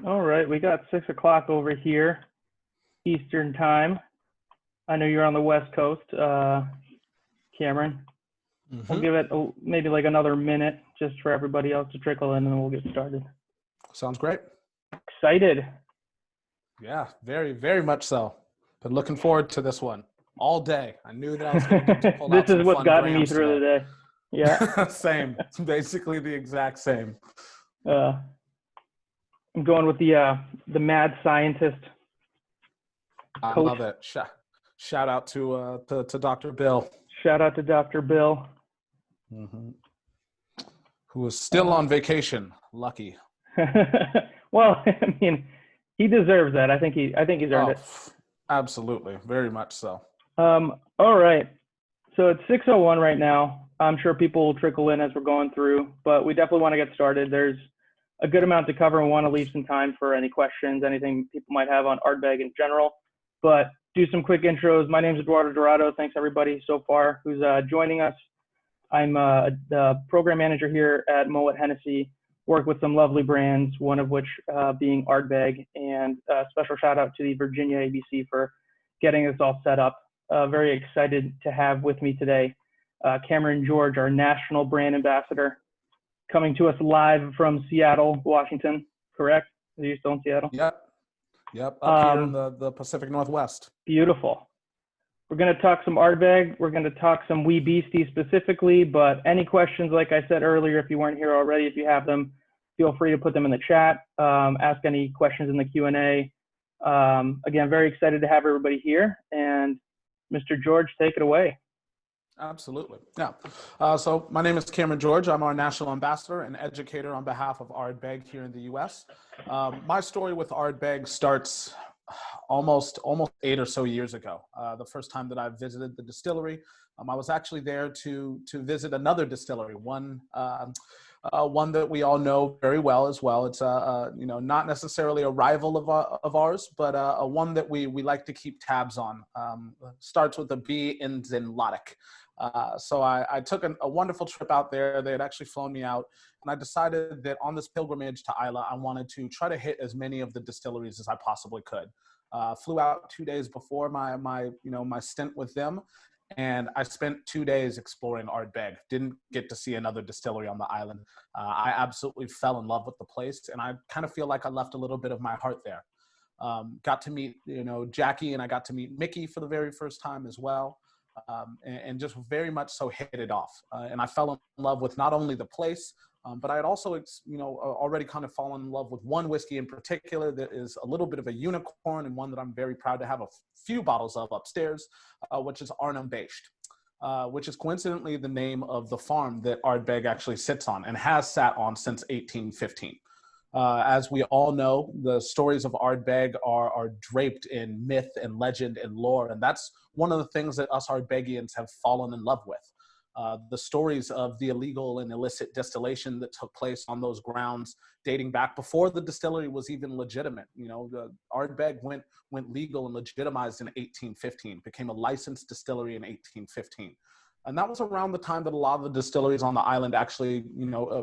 All right, we got 6 o'clock over here, Eastern time. I know you're on the West Coast, Cameron. We'll Mm-hmm. give it maybe like another minute just for everybody else to trickle in, and then we'll get started. Sounds great. Excited. Yeah, very, very much so. Been looking forward to this one all day. I knew that I was going to get to pull This out is some what's fun gotten me grams through the today. day. Yeah. Same. It's basically the exact same. I'm going with the mad scientist I coach. love it. Shout out to Dr. Bill. Shout out to Dr. Bill. Mm-hmm. Who is still on vacation. Lucky. Well, I mean, he deserves that. I think he's earned it. Absolutely. Very much so. All right. So it's 6:01 right now. I'm sure people will trickle in as we're going through, but we definitely want to get started. There's a good amount to cover and want to leave some time for any questions, anything people might have on Ardbeg in general. But do some quick intros. My name is Eduardo Dorado. Thanks everybody so far who's joining us. I'm the program manager here at Moet Hennessy. Work with some lovely brands, one of which being Ardbeg, and a special shout out to the Virginia ABC for getting this all set up. Very excited to have with me today Cameron George, our national brand ambassador, coming to us live from Seattle, Washington. Correct? Are you still in Seattle? Yep. Up here in the Pacific Northwest. Beautiful. We're going to talk some Ardbeg. We're going to talk some Wee Beastie specifically, but any questions, like I said earlier, if you weren't here already, if you have them, feel free to put them in the chat. Ask any questions in the Q&A. Again, very excited to have everybody here. And Mr. George, take it away. Absolutely. Yeah. So my name is Cameron George. I'm our national ambassador and educator on behalf of Ardbeg here in the U.S. My story with Ardbeg starts almost 8 or so years ago. The first time that I visited the distillery, I was actually there to visit another distillery, one that we all know very well as well. It's not necessarily a rival of ours, but one that we like to keep tabs on. Starts with a B, ends in Loddick. So I took a wonderful trip out there. They had actually flown me out, and I decided that on this pilgrimage to Islay, I wanted to try to hit as many of the distilleries as I possibly could. Flew out 2 days before my stint with them, and I spent 2 days exploring Ardbeg. Didn't get to see another distillery on the island. I absolutely fell in love with the place, and I kind of feel like I left a little bit of my heart there. Got to meet Jackie, and I got to meet Mickey for the very first time as well. And just very much so hit it off. And I fell in love with not only the place, but I had also, already kind of fallen in love with one whiskey in particular that is a little bit of a unicorn, and one that I'm very proud to have a few bottles of upstairs, which is Arnhem Based, which is coincidentally the name of the farm that Ardbeg actually sits on and has sat on since 1815. As we all know, the stories of Ardbeg are draped in myth and legend and lore, and that's one of the things that us Ardbegians have fallen in love with. The stories of the illegal and illicit distillation that took place on those grounds, dating back before the distillery was even legitimate. The Ardbeg went legal and legitimized in 1815, became a licensed distillery in 1815. And that was around the time that a lot of the distilleries on the island actually,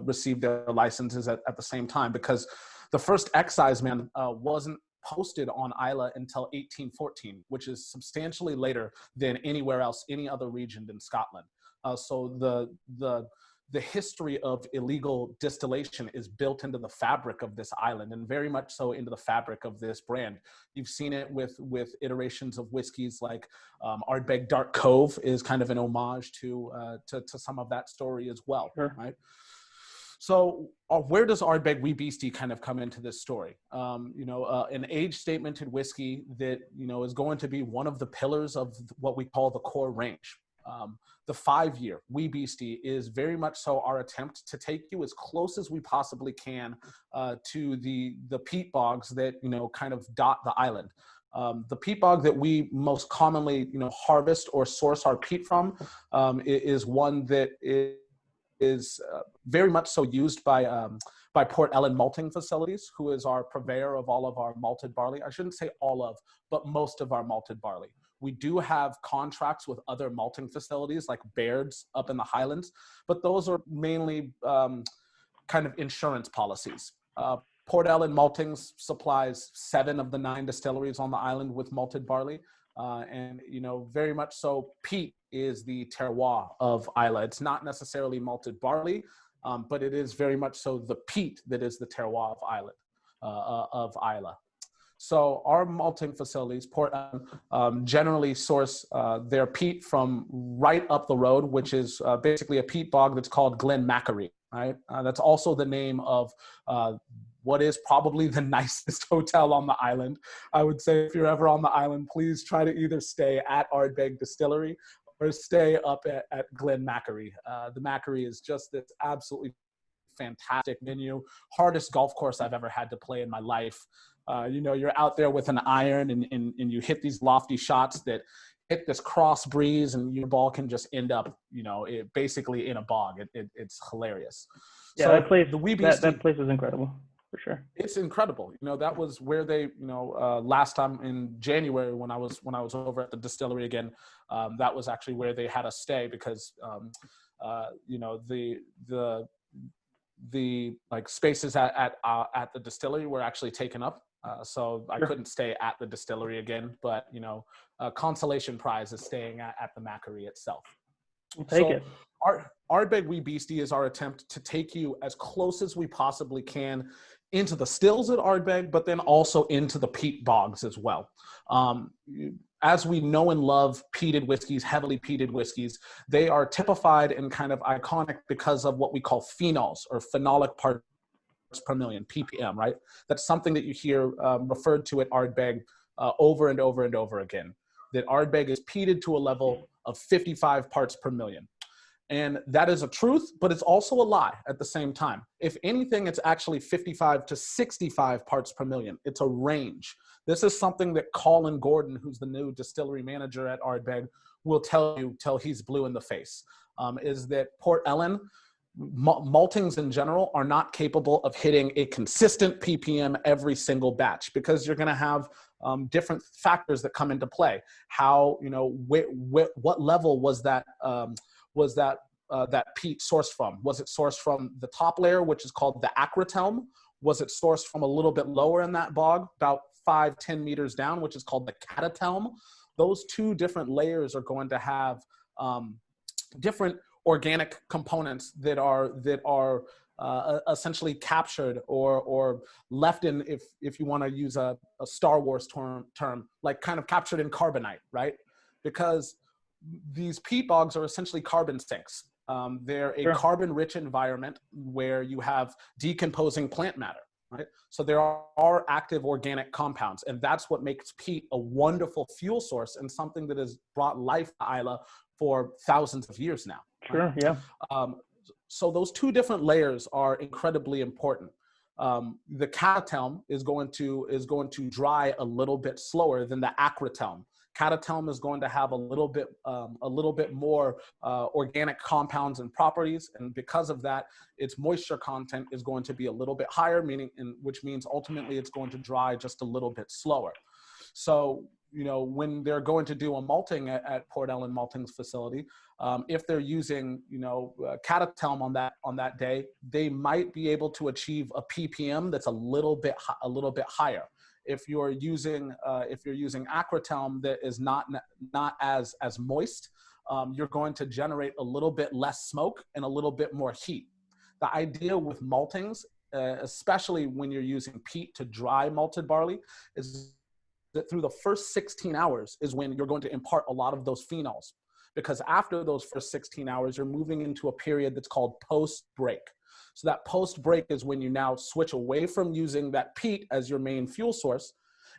received their licenses at the same time, because the first excise man wasn't posted on Islay until 1814, which is substantially later than anywhere else, any other region than Scotland. So the history of illegal distillation is built into the fabric of this island, and very much so into the fabric of this brand. You've seen it with iterations of whiskeys like Ardbeg Dark Cove is kind of an homage to some of that story as well, Sure. right? So where does Ardbeg Wee Beastie kind of come into this story? An age-statemented whiskey that, is going to be one of the pillars of what we call the core range. The 5-year Wee Beastie is very much so our attempt to take you as close as we possibly can to the peat bogs that, kind of dot the island. The peat bog that we most commonly, harvest or source our peat from is one that is very much so used by Port Ellen malting facilities, who is our purveyor of all of our malted barley. I shouldn't say all of, but most of our malted barley. We do have contracts with other malting facilities like Baird's up in the Highlands, but those are mainly kind of insurance policies. Port Ellen Maltings supplies 7 of the 9 distilleries on the island with malted barley. And, you know, very much so, peat is the terroir of Isla. It's not necessarily malted barley, but it is very much so the peat that is the terroir of Isla. So our malting facilities, Port Ellen, generally source their peat from right up the road, which is basically a peat bog that's called Glen Macquarie, right? That's also the name of what is probably the nicest hotel on the island. I would say if you're ever on the island, please try to either stay at Ardbeg Distillery or stay up at Glen Macquarie. The Macquarie is just this absolutely fantastic venue, hardest golf course I've ever had to play in my life. You know, you're out there with an iron and you hit these lofty shots that hit this cross breeze and your ball can just end up, you know, basically in a bog. It's hilarious. Yeah, so that place, that place is incredible, for sure. It's incredible. You know, that was where they, you know, last time in January when I was over at the distillery again, that was actually where they had us stay because, you know, the like spaces at the distillery were actually taken up. So I couldn't stay at the distillery again, but, you know, consolation prize is staying at the Macquarie itself. We'll take it. Ardbeg Wee Beastie is our attempt to take you as close as we possibly can into the stills at Ardbeg, but then also into the peat bogs as well. As we know and love peated whiskeys, heavily peated whiskeys, they are typified and kind of iconic because of what we call phenols or phenolic parts per million, ppm, right? That's something that you hear referred to at Ardbeg over and over and over again, that Ardbeg is peated to a level of 55 parts per million. And that is a truth, but it's also a lie at the same time. If anything, it's actually 55 to 65 parts per million. It's a range. This is something that Colin Gordon, who's the new distillery manager at Ardbeg, will tell you till he's blue in the face, is that Port Ellen, maltings in general are not capable of hitting a consistent ppm every single batch because you're going to have different factors that come into play. How, you know, what level was that peat sourced from? Was it sourced from the top layer, which is called the acrotelm? Was it sourced from a little bit lower in that bog, about 5-10 meters down, which is called the catatelm? Those 2 different layers are going to have different organic components that are essentially captured or left in, if you want to use a Star Wars term, like kind of captured in carbonite, right? Because these peat bogs are essentially carbon sinks. They're a carbon-rich environment where you have decomposing plant matter, right? So there are active organic compounds, and that's what makes peat a wonderful fuel source and something that has brought life to Isla for thousands of years now. Sure, yeah. So those 2 different layers are incredibly important. The catatelm is going to dry a little bit slower than the acrotelm. Catatelm is going to have a little bit more organic compounds and properties, and because of that, its moisture content is going to be a little bit higher, which means ultimately it's going to dry just a little bit slower. So, you know, when they're going to do a malting at Port Ellen Malting's facility, if they're using, you know, catatelm on that day, they might be able to achieve a ppm that's a little bit higher. If you're using acrotelm that is not as moist, you're going to generate a little bit less smoke and a little bit more heat. The idea with maltings, especially when you're using peat to dry malted barley, is that through the first 16 hours is when you're going to impart a lot of those phenols. Because after those first 16 hours, you're moving into a period that's called post-break. So that post-break is when you now switch away from using that peat as your main fuel source,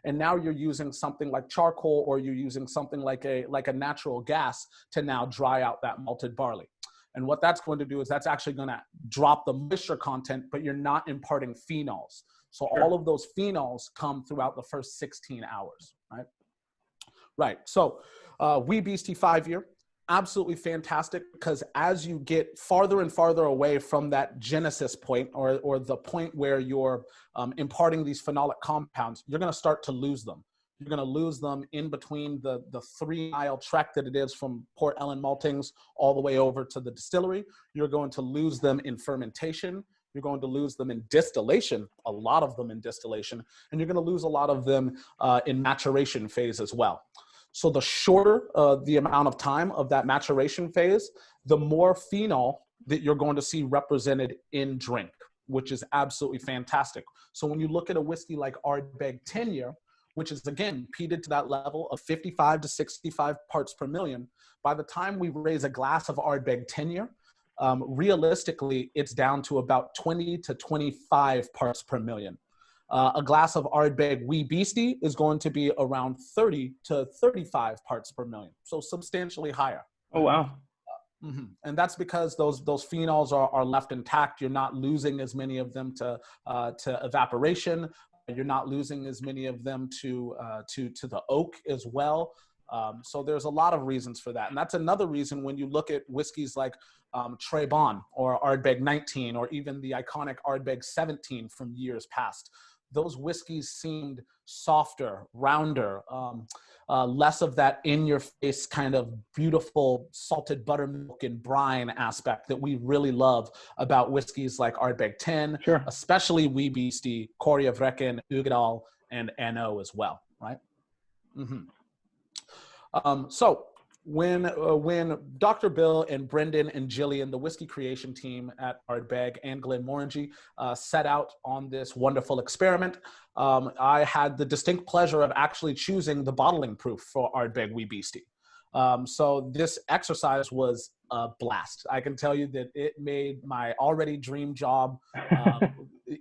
and now you're using something like charcoal, or you're using something like a natural gas to now dry out that malted barley. And what that's going to do is that's actually going to drop the moisture content, but you're not imparting phenols. So all of those phenols come throughout the first 16 hours, right? Right. So Wee Beastie 5-year, absolutely fantastic, because as you get farther and farther away from that genesis point, or the point where you're imparting these phenolic compounds, you're going to start to lose them. You're going to lose them in between the 3-mile trek that it is from Port Ellen Maltings all the way over to the distillery. You're going to lose them in fermentation. you're going to lose them in distillation, a lot of them in distillation, and you're going to lose a lot of them in maturation phase as well. So the shorter the amount of time of that maturation phase, the more phenol that you're going to see represented in drink, which is absolutely fantastic. So when you look at a whiskey like Ardbeg 10-year, which is again peated to that level of 55 to 65 parts per million, by the time we raise a glass of Ardbeg 10-year, realistically, it's down to about 20 to 25 parts per million. A glass of Ardbeg Wee Beastie is going to be around 30 to 35 parts per million, so substantially higher. Oh, wow. And that's because those phenols are left intact. You're not losing as many of them to evaporation. You're not losing as many of them to the oak as well. So there's a lot of reasons for that. And that's another reason when you look at whiskeys like Trebon or Ardbeg 19 or even the iconic Ardbeg 17 from years past, those whiskeys seemed softer, rounder, less of that in-your-face kind of beautiful salted buttermilk and brine aspect that we really love about whiskeys like Ardbeg 10, Sure. especially Wee Beastie, Korjevrekken, Ugedal, and NO as well, right? So when Dr. Bill and Brendan and Jillian, the whiskey creation team at Ardbeg and Glenmorangie, set out on this wonderful experiment, I had the distinct pleasure of actually choosing the bottling proof for Ardbeg Wee Beastie. So this exercise was a blast. I can tell you that it made my already dream job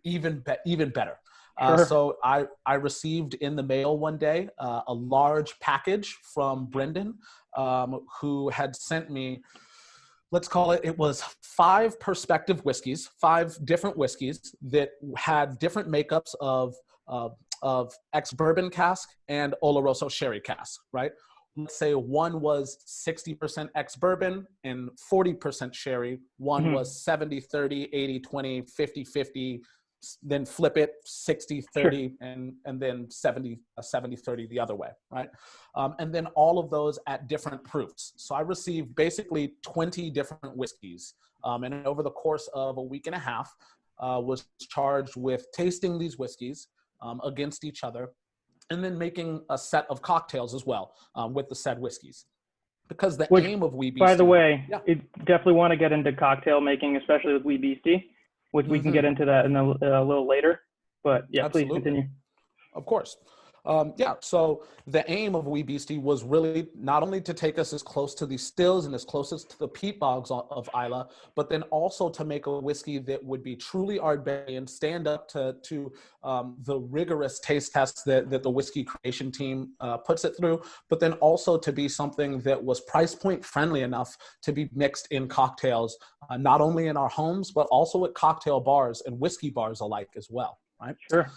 even better. Sure. So I received in the mail one day a large package from Brendan, who had sent me, let's call it was 5 perspective whiskeys, 5 different whiskeys that had different makeups of ex-bourbon cask and Oloroso sherry cask, right? Let's say one was 60% ex-bourbon and 40% sherry. One was 70-30, 80-20, 50-50, then flip it 60-30 Sure. and then 70-30 the other way, right? And then all of those at different proofs. So I received basically 20 different whiskeys. And over the course of a week and a half, was charged with tasting these whiskeys against each other, and then making a set of cocktails as well with the said whiskeys. Because the aim of Wee Beastie... By the way, yeah. you definitely want to get into cocktail making, especially with Wee Beastie, which we can get into that in a little later. But yeah, Absolutely. Please continue. Of course. So the aim of Wee Beastie was really not only to take us as close to the stills and as close as to the peat bogs of Islay, but then also to make a whiskey that would be truly Ardbeg and stand up to the rigorous taste tests that the whiskey creation team puts it through, but then also to be something that was price point friendly enough to be mixed in cocktails, not only in our homes, but also at cocktail bars and whiskey bars alike as well. Right. Sure.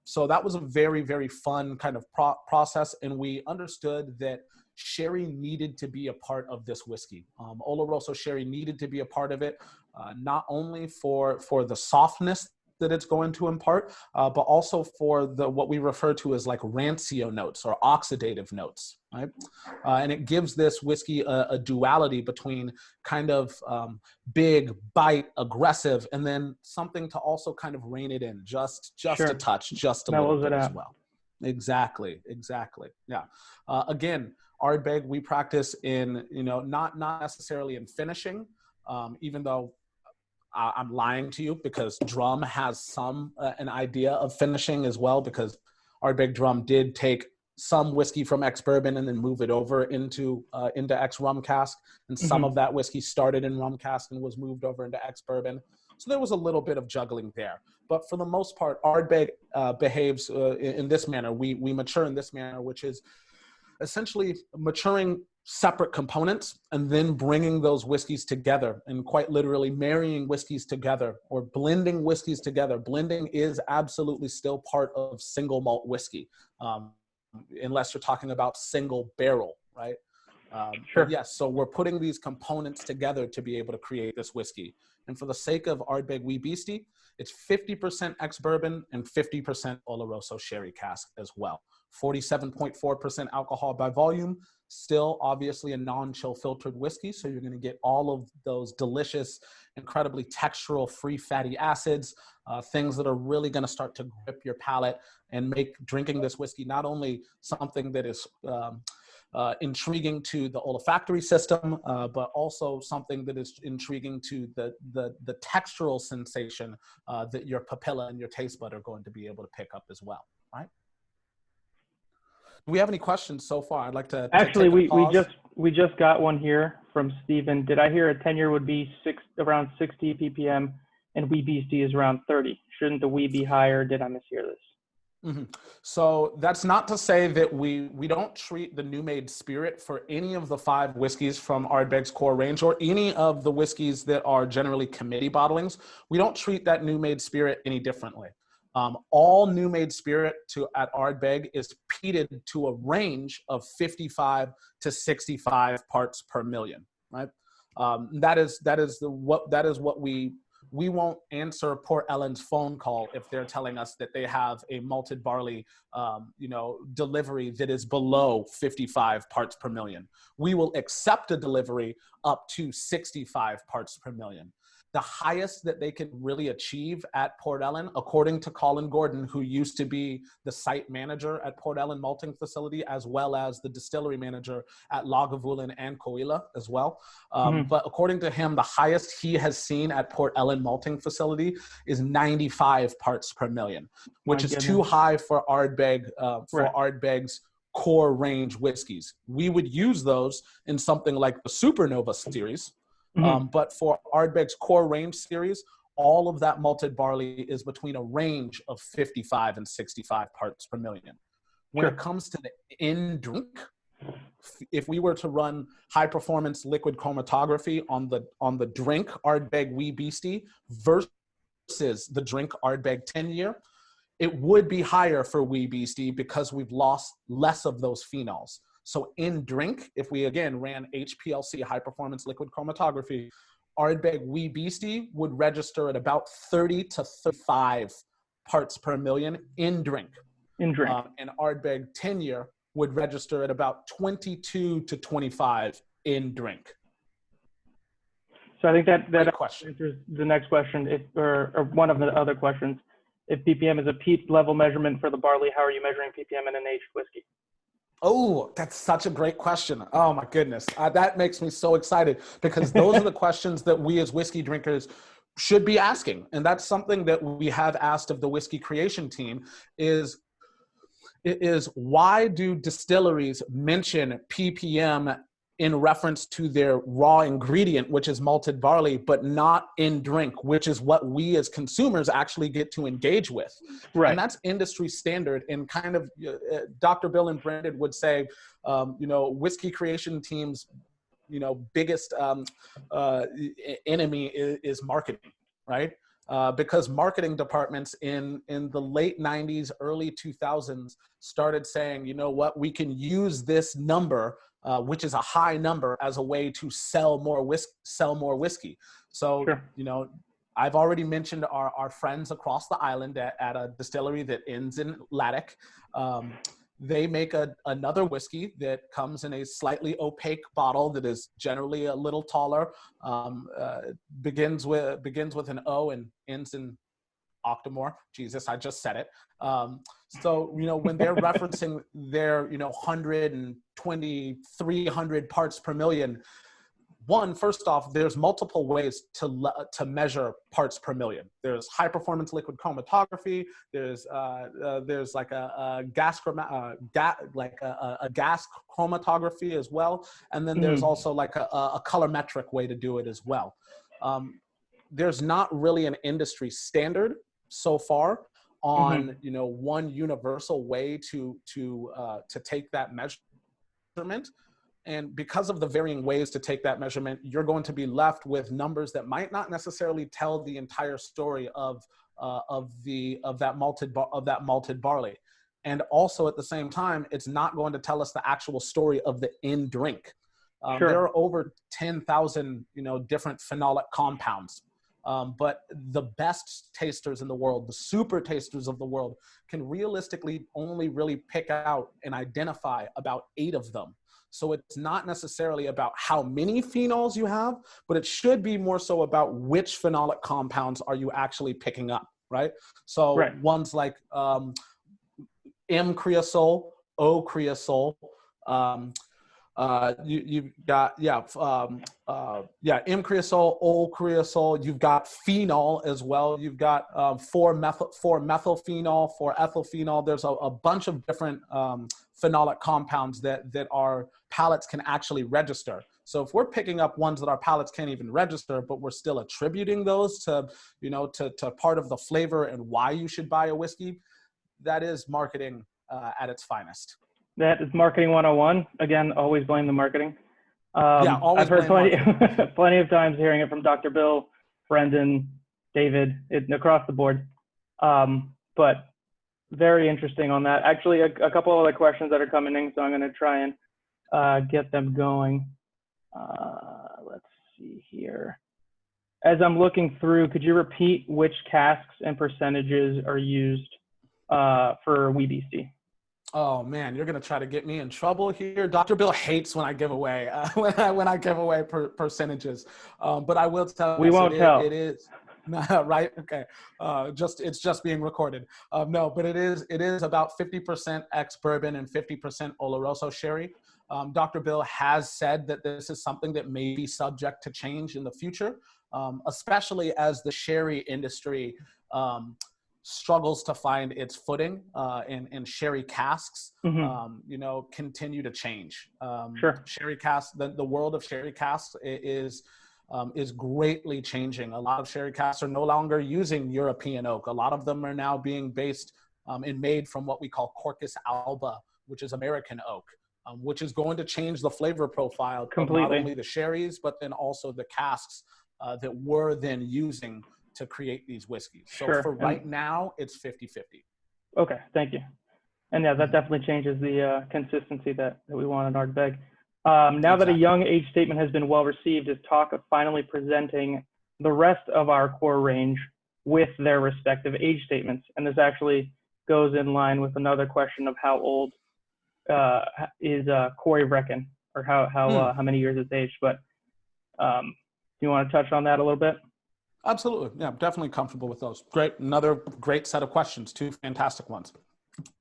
So that was a very, very fun kind of process. And we understood that sherry needed to be a part of this whiskey. Oloroso sherry needed to be a part of it, not only for the softness that it's going to impart, but also for what we refer to as like rancio notes or oxidative notes, right? And it gives this whiskey a duality between kind of big, bite, aggressive, and then something to also kind of rein it in, just Sure. a touch, just a Mellows little bit it as out. well. Exactly. Yeah. Again, Ardbeg, we practice in, not necessarily in finishing, even though I'm lying to you, because Drum has an idea of finishing as well, because Ardbeg Drum did take some whiskey from ex-bourbon and then move it over into ex-rum cask, and some of that whiskey started in rum cask and was moved over into ex-bourbon. So there was a little bit of juggling there. But for the most part, Ardbeg behaves in this manner. We mature in this manner, which is essentially maturing separate components and then bringing those whiskeys together and quite literally marrying whiskeys together or blending whiskeys together. Blending is absolutely still part of single malt whiskey, unless you're talking about single barrel, right? Sure. But yes, so we're putting these components together to be able to create this whiskey. And for the sake of Ardbeg Wee Beastie, It's 50% ex-bourbon and 50% Oloroso sherry cask as well. 47.4% alcohol by volume, still obviously a non-chill filtered whiskey. So you're going to get all of those delicious, incredibly textural, free fatty acids, things that are really going to start to grip your palate and make drinking this whiskey not only something that is intriguing to the olfactory system, but also something that is intriguing to the textural sensation that your papilla and your taste bud are going to be able to pick up as well, right? Do we have any questions so far? I'd like to Actually, take a pause. we just got one here from Stephen. Did I hear a 10-year would be around 60 ppm and wee beastie is around 30? Shouldn't the wee be higher? Did I mishear this? Mm-hmm. So that's not to say that we don't treat the new made spirit for any of the 5 whiskeys from Ardbeg's core range or any of the whiskeys that are generally committee bottlings. We don't treat that new made spirit any differently. All new made spirit at Ardbeg is peated to a range of 55 to 65 parts per million, right? That is what we won't answer Port Ellen's phone call if they're telling us that they have a malted barley, delivery that is below 55 parts per million. We will accept a delivery up to 65 parts per million. The highest that they can really achieve at Port Ellen, according to Colin Gordon, who used to be the site manager at Port Ellen Malting Facility, as well as the distillery manager at Lagavulin and Coila as well. But according to him, the highest he has seen at Port Ellen Malting Facility is 95 parts per million, which is too high for Ardbeg, Ardbeg's core range whiskeys. We would use those in something like the Supernova series. But for Ardbeg's core range series, all of that malted barley is between a range of 55 and 65 parts per million. When it comes to the in drink, if we were to run high performance liquid chromatography on the drink Ardbeg Wee Beastie versus the drink Ardbeg 10-year, it would be higher for Wee Beastie because we've lost less of those phenols. So in drink, if we again ran HPLC, high performance liquid chromatography, Ardbeg Wee Beastie would register at about 30 to 35 parts per million in drink. And Ardbeg 10-year would register at about 22 to 25 in drink. So I think that answers the next question, or one of the other questions. If ppm is a peat level measurement for the barley, how are you measuring ppm in an aged whiskey? Oh, that's such a great question. Oh my goodness. That makes me so excited because those are the questions that we as whiskey drinkers should be asking. And that's something that we have asked of the whiskey creation team is why do distilleries mention ppm in reference to their raw ingredient, which is malted barley, but not in drink, which is what we as consumers actually get to engage with. Right. And that's industry standard. And kind of Dr. Bill and Brandon would say, whiskey creation team's, biggest enemy is marketing, right? Because marketing departments in the late 90s, early 2000s started saying, you know what, we can use this number, which is a high number, as a way to sell more whiskey. So, I've already mentioned our friends across the island at a distillery that ends in Laddock. They make another whiskey that comes in a slightly opaque bottle that is generally a little taller, begins with an O and ends in octomore. Jesus, I just said it. So, when they're referencing their, 120, 300 parts per million, first off, there's multiple ways to measure parts per million. There's high performance liquid chromatography. There's like a gas chromatography as well, and then there's also like a colorimetric way to do it as well. There's not really an industry standard so far on one universal way to take that measurement. And because of the varying ways to take that measurement, you're going to be left with numbers that might not necessarily tell the entire story of that malted barley. And also at the same time, it's not going to tell us the actual story of the in drink. There are over 10,000 different phenolic compounds But the best tasters in the world, the super tasters of the world, can realistically only really pick out and identify about 8 of them. So it's not necessarily about how many phenols you have, but it should be more so about which phenolic compounds are you actually picking up, right? So Right. ones like M-creosol, O-creosol, you've got M-creosol, O-creosol. You've got phenol as well. You've got 4-methylphenol, 4-ethylphenol. There's a bunch of different phenolic compounds that our palates can actually register. So if we're picking up ones that our palates can't even register, but we're still attributing those to part of the flavor and why you should buy a whiskey, that is marketing at its finest. That is marketing 101. Again, always blame the marketing. Always. I've heard plenty of times hearing it from Dr. Bill, Brendan, David, across the board. But very interesting on that. Actually, a couple of other questions that are coming in, so I'm going to try and get them going. Let's see here. As I'm looking through, could you repeat which casks and percentages are used for WeBC? Oh man, you're gonna try to get me in trouble here. Dr. Bill hates when I give away when I give away percentages, but I will tell you. We won't tell. It is right. Okay, it's just being recorded. No, but it is about 50% ex-bourbon and 50% Oloroso sherry. Dr. Bill has said that this is something that may be subject to change in the future, especially as the sherry industry struggles to find its footing, and sherry casks, continue to change. Sure. Sherry casks, the world of sherry casks is greatly changing. A lot of sherry casks are no longer using European oak. A lot of them are now being based and made from what we call Quercus alba, which is American oak, which is going to change the flavor profile completely of not only the sherries, but then also the casks that we're then using to create these whiskeys. So sure. For right now, it's 50-50. Okay, thank you. And yeah, that definitely changes the consistency that we want in Ardbeg. Now that a young age statement has been well received, is talk of finally presenting the rest of our core range with their respective age statements. And this actually goes in line with another question of how old is Corey Vrecken, or how many years it's aged. But do you want to touch on that a little bit? Absolutely. Yeah, definitely comfortable with those. Great. Another great set of questions, 2 fantastic ones.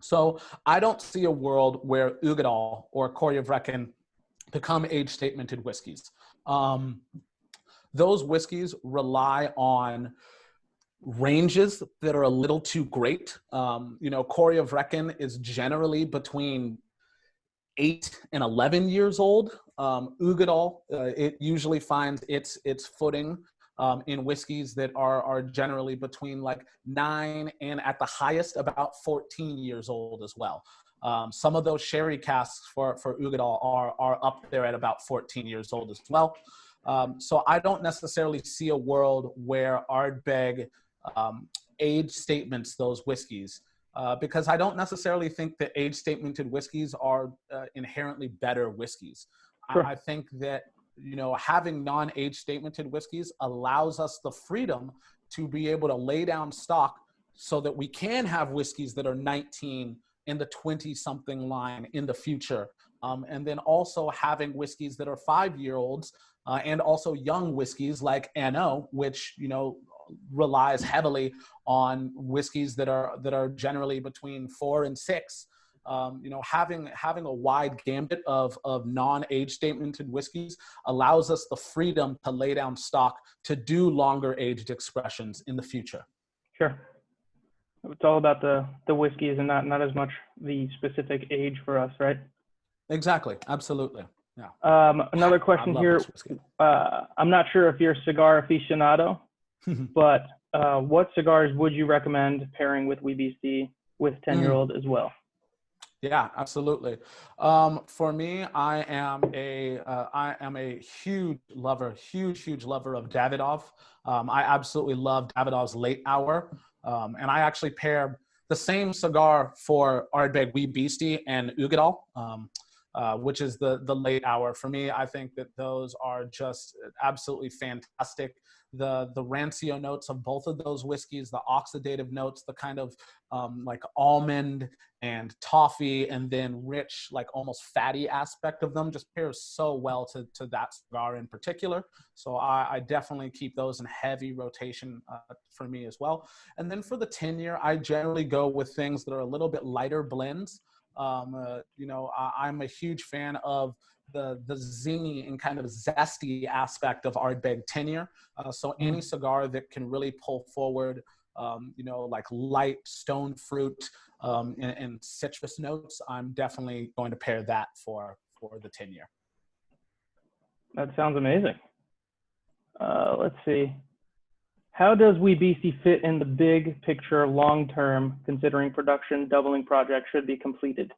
So I don't see a world where Uigeadail or Corey Vrecken become age statemented whiskeys. Those whiskeys rely on ranges that are a little too great. Corey Vrecken is generally between 8 and 11 years old. Uigeadail, it usually finds its footing in whiskeys that are generally between like 9 and at the highest about 14 years old as well. Some of those sherry casks for Uigeadail are up there at about 14 years old as well. So I don't necessarily see a world where Ardbeg age statements those whiskeys, because I don't necessarily think that age statemented whiskeys are inherently better whiskeys. Sure. I think that having non-age statemented whiskeys allows us the freedom to be able to lay down stock so that we can have whiskeys that are 19 in the 20-something line in the future. And then also having whiskeys that are 5-year-olds and also young whiskeys like NO, which, relies heavily on whiskeys that are generally between 4 and 6. Having a wide gambit of non-age statemented whiskeys allows us the freedom to lay down stock to do longer aged expressions in the future. Sure. It's all about the whiskeys and not as much the specific age for us, right? Exactly. Absolutely. Yeah. Another question here. I'm not sure if you're a cigar aficionado, but what cigars would you recommend pairing with WeBC with 10-year-old as well? Yeah, absolutely. For me, I am a huge lover of Davidoff. I absolutely love Davidoff's Late Hour, and I actually pair the same cigar for Ardbeg WeBC and Uigeadail, which is the Late Hour. For me, I think that those are just absolutely fantastic. the rancio notes of both of those whiskeys, the oxidative notes, the kind of like almond and toffee, and then rich, like almost fatty aspect of them just pairs so well to that cigar in particular. So I definitely keep those in heavy rotation for me as well. And then for the 10-year, I generally go with things that are a little bit lighter blends. I'm a huge fan of the zingy and kind of zesty aspect of Ardbeg 10-year. So any cigar that can really pull forward, like light stone fruit and citrus notes, I'm definitely going to pair that for the 10-year. That sounds amazing. Let's see. How does WeBeastie fit in the big picture long-term, considering production doubling project should be completed?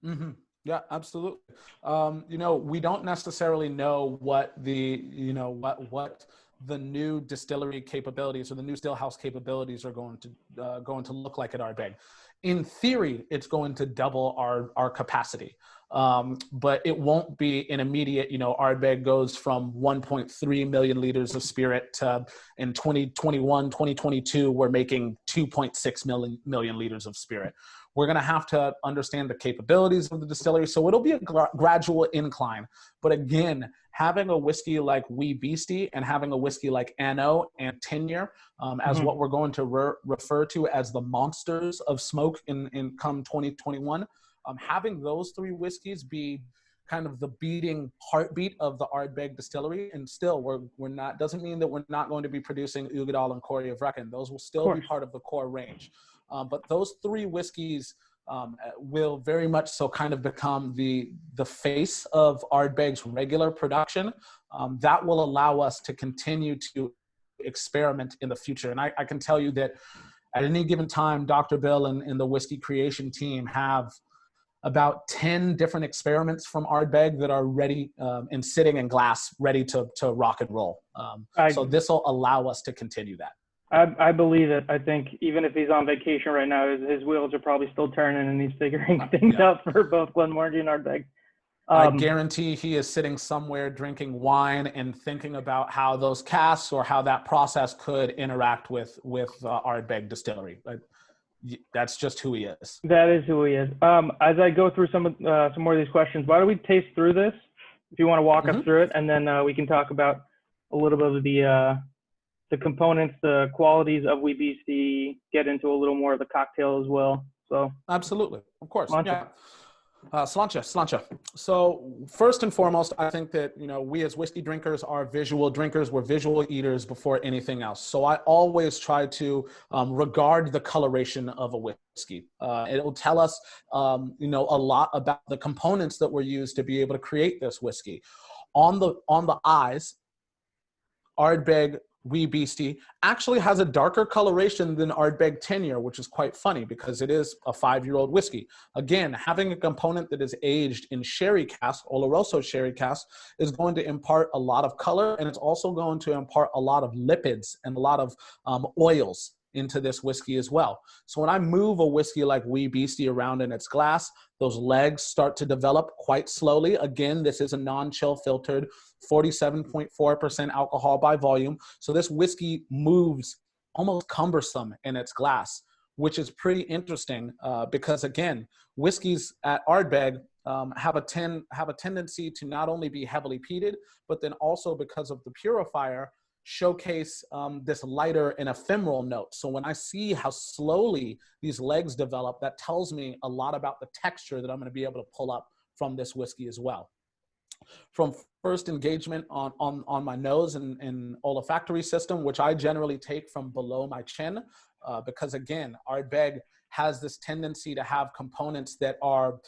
Mm-hmm. Yeah, absolutely. We don't necessarily know what what the new distillery capabilities or the new still house capabilities are going to look like at Ardbeg. In theory, it's going to double our capacity. But it won't be an immediate, Ardbeg goes from 1.3 million liters of spirit to in 2021, 2022, we're making 2.6 million liters of spirit. We're going to have to understand the capabilities of the distillery. So it'll be a gradual incline. But again, having a whiskey like WeBeastie and having a whiskey like Anno and 10-year as what we're going to refer to as the monsters of smoke in come 2021, having those three whiskeys be kind of the beating heartbeat of the Ardbeg distillery. And still, we're not, doesn't mean that we're not going to be producing Ugadal and Corey of Reckon. Those will still be part of the core range. But those three whiskeys will very much so kind of become the face of Ardbeg's regular production. That will allow us to continue to experiment in the future. And I can tell you that at any given time, Dr. Bill and the whiskey creation team have about 10 different experiments from Ardbeg that are ready and sitting in glass, ready to rock and roll. So this will allow us to continue that. I believe it. I think even if he's on vacation right now, his wheels are probably still turning and he's figuring things out for both Glenmorangie and Ardbeg. I guarantee he is sitting somewhere drinking wine and thinking about how those casks or how that process could interact with Ardbeg Distillery. That's just who he is. That is who he is. As I go through some more of these questions, why don't we taste through this? If you want to walk us through it, and then we can talk about a little bit of the components, the qualities of WeBeastie, get into a little more of the cocktail as well. So absolutely, of course. Sláinte. Yeah. Sláinte. So first and foremost, I think that, we as whiskey drinkers are visual drinkers. We're visual eaters before anything else. So I always try to regard the coloration of a whiskey. It will tell us, a lot about the components that were used to be able to create this whiskey. On the eyes, Ardbeg WeBeastie actually has a darker coloration than Ardbeg 10-year, which is quite funny because it is a 5-year-old whiskey. Again, having a component that is aged in sherry cask, Oloroso sherry cask, is going to impart a lot of color, and it's also going to impart a lot of lipids and a lot of oils into this whiskey as well. So when I move a whiskey like WeBeastie around in its glass, those legs start to develop quite slowly. Again, this is a non-chill filtered 47.4% alcohol by volume. So this whiskey moves almost cumbersome in its glass, which is pretty interesting because again, whiskeys at Ardbeg have a tendency to not only be heavily peated, but then also because of the purifier, showcase this lighter and ephemeral note. So when I see how slowly these legs develop, that tells me a lot about the texture that I'm going to be able to pull up from this whiskey as well. From first engagement on my nose and olfactory system, which I generally take from below my chin, because again, Ardbeg has this tendency to have components that are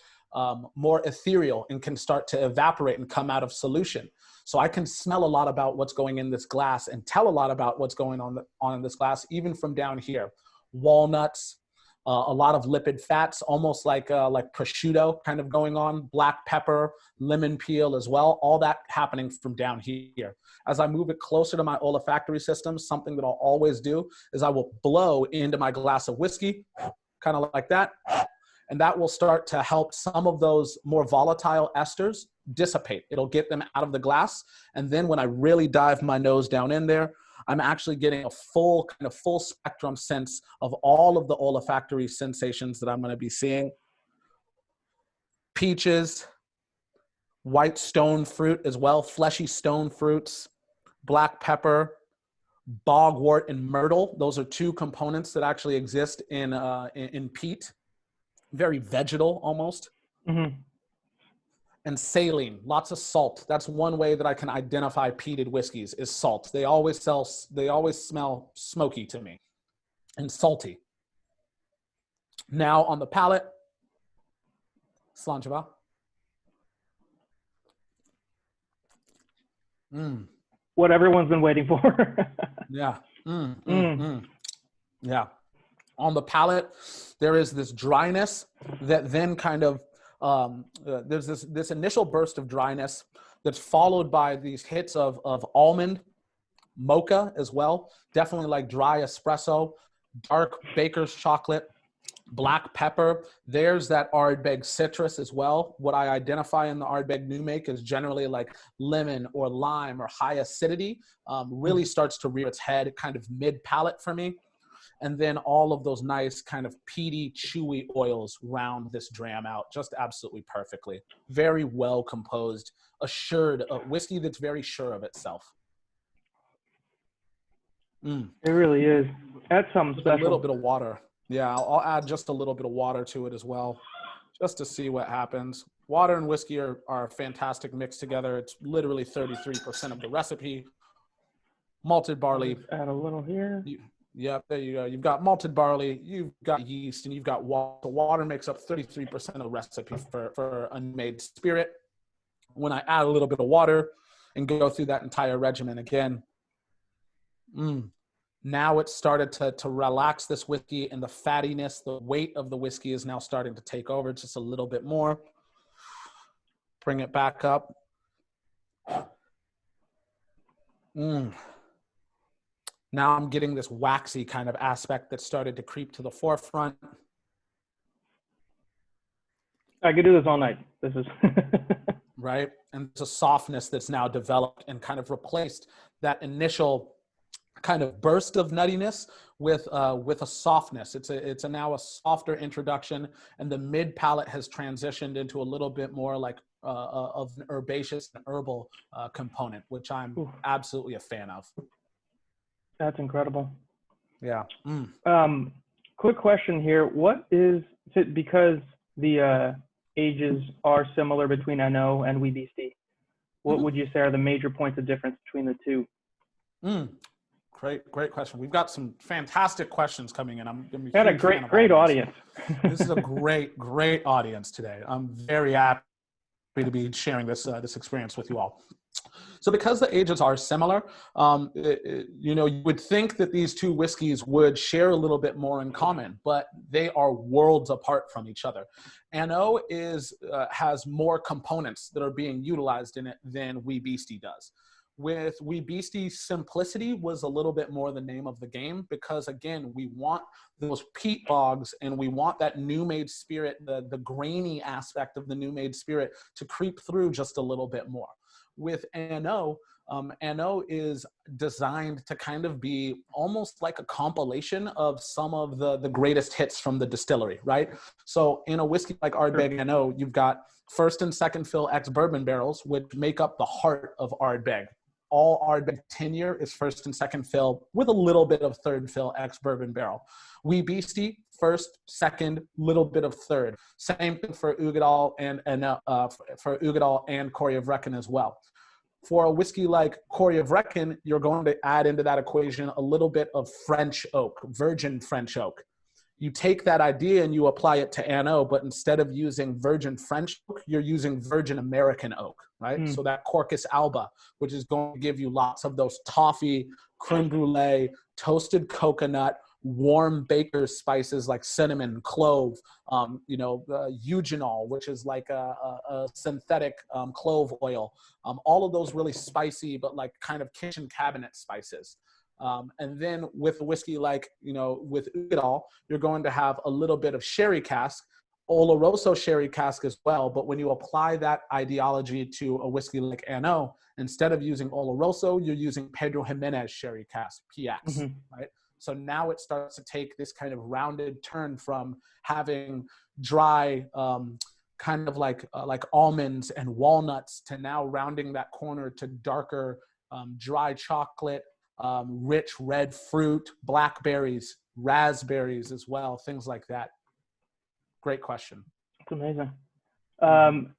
more ethereal and can start to evaporate and come out of solution. So I can smell a lot about what's going in this glass and tell a lot about what's going on in this glass, even from down here. Walnuts, a lot of lipid fats, almost like prosciutto kind of going on, black pepper, lemon peel as well, all that happening from down here. As I move it closer to my olfactory system, something that I'll always do is I will blow into my glass of whiskey, kind of like that. And that will start to help some of those more volatile esters dissipate. It'll get them out of the glass. And then when I really dive my nose down in there, I'm actually getting a full spectrum sense of all of the olfactory sensations that I'm going to be seeing. Peaches, white stone fruit as well, fleshy stone fruits, black pepper, bogwort, and myrtle. Those are two components that actually exist in peat. Very vegetal almost. Mm-hmm. And saline, lots of salt. That's one way that I can identify peated whiskeys is salt. They always smell smoky to me and salty. Now on the palate, Slanjava. What everyone's been waiting for. Yeah. Yeah. On the palate, there is this dryness that then kind of, there's this initial burst of dryness that's followed by these hits of almond, mocha as well. Definitely like dry espresso, dark baker's chocolate, black pepper. There's that Ardbeg citrus as well. What I identify in the Ardbeg new make is generally like lemon or lime or high acidity. Really starts to rear its head kind of mid palate for me. And then all of those nice kind of peaty, chewy oils round this dram out just absolutely perfectly. Very well composed, assured, whiskey that's very sure of itself. It really is. That's something special. A little bit of water. Yeah, I'll add just a little bit of water to it as well, just to see what happens. Water and whiskey are a fantastic mix together. It's literally 33% of the recipe. Malted barley. Add a little here. Yep, there you go. You've got malted barley, you've got yeast, and you've got water. The water makes up 33% of the recipe for a made spirit. When I add a little bit of water and go through that entire regimen again, now it's started to relax this whiskey, and the fattiness, the weight of the whiskey is now starting to take over just a little bit more. Bring it back up. Now I'm getting this waxy kind of aspect that started to creep to the forefront. I could do this all night. This is right. And there's a softness that's now developed and kind of replaced that initial kind of burst of nuttiness with a softness. It's now a softer introduction, and the mid palate has transitioned into a little bit more like of an herbaceous and herbal component, which I'm absolutely a fan of. That's incredible. Yeah. Quick question here. What is it, because the ages are similar between NO and Wee Beastie, what would you say are the major points of difference between the two? Great question. We've got some fantastic questions coming in. I'm gonna be got a great audience. This is a great audience today. I'm very happy to be sharing this experience with you all. So because the ages are similar, you would think that these two whiskeys would share a little bit more in common, but they are worlds apart from each other. NO has more components that are being utilized in it than Wee Beastie does. With Wee Beastie, simplicity was a little bit more the name of the game, because again, we want those peat bogs and we want that new made spirit, the grainy aspect of the new made spirit to creep through just a little bit more. With NO, NO is designed to kind of be almost like a compilation of some of the greatest hits from the distillery, right? So in a whiskey like Ardbeg NO, you've got first and second fill ex-bourbon barrels, which make up the heart of Ardbeg. All Ardbeg tenure is first and second fill with a little bit of third fill ex-bourbon barrel. Wee Beastie, first, second, little bit of third. Same thing for Uigeadail and Corrie of Wrekin as well. For a whiskey like Corrie of Wrekin, you're going to add into that equation a little bit of French oak, virgin French oak. You take that idea and you apply it to NO, but instead of using virgin French oak, you're using virgin American oak, right? So that Quercus alba, which is going to give you lots of those toffee, creme brulee, toasted coconut, warm baker's spices like cinnamon, clove, eugenol, which is like a synthetic clove oil. All of those really spicy, but like kind of kitchen cabinet spices. And then with a whiskey like, with Uigeadail, you're going to have a little bit of sherry cask, Oloroso sherry cask as well, but when you apply that ideology to a whiskey like ANO, instead of using Oloroso, you're using Pedro Jimenez sherry cask, PX, Hmm. right? So now it starts to take this kind of rounded turn from having dry, kind of like almonds and walnuts, to now rounding that corner to darker, dry chocolate, rich red fruit, blackberries, raspberries as well, things like that. Great question. It's amazing. Mhm.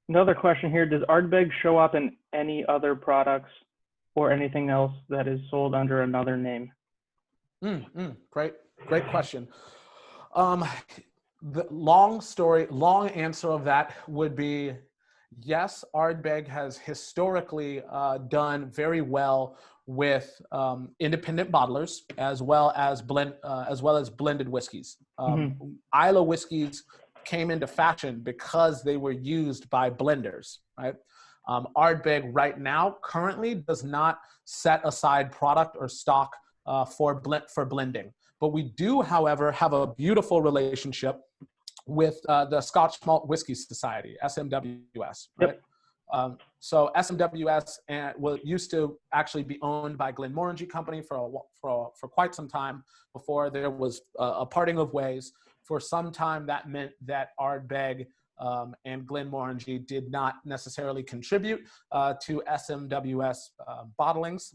Another question here: does Ardbeg show up in any other products or anything else that is sold under another name? Great question. Um, the long answer of that would be yes. Ardbeg has historically done very well with independent bottlers as well as blended whiskeys. Hmm. Isla whiskeys came into fashion because they were used by blenders, right? Ardbeg right now currently does not set aside product or stock for blending. But we do, however, have a beautiful relationship with the Scotch Malt Whisky Society, SMWS, right? Yep. So SMWS used to actually be owned by Glenmorangie Company for quite some time before there was a parting of ways. For some time, that meant that Ardbeg and Glenmorangie did not necessarily contribute to SMWS bottlings.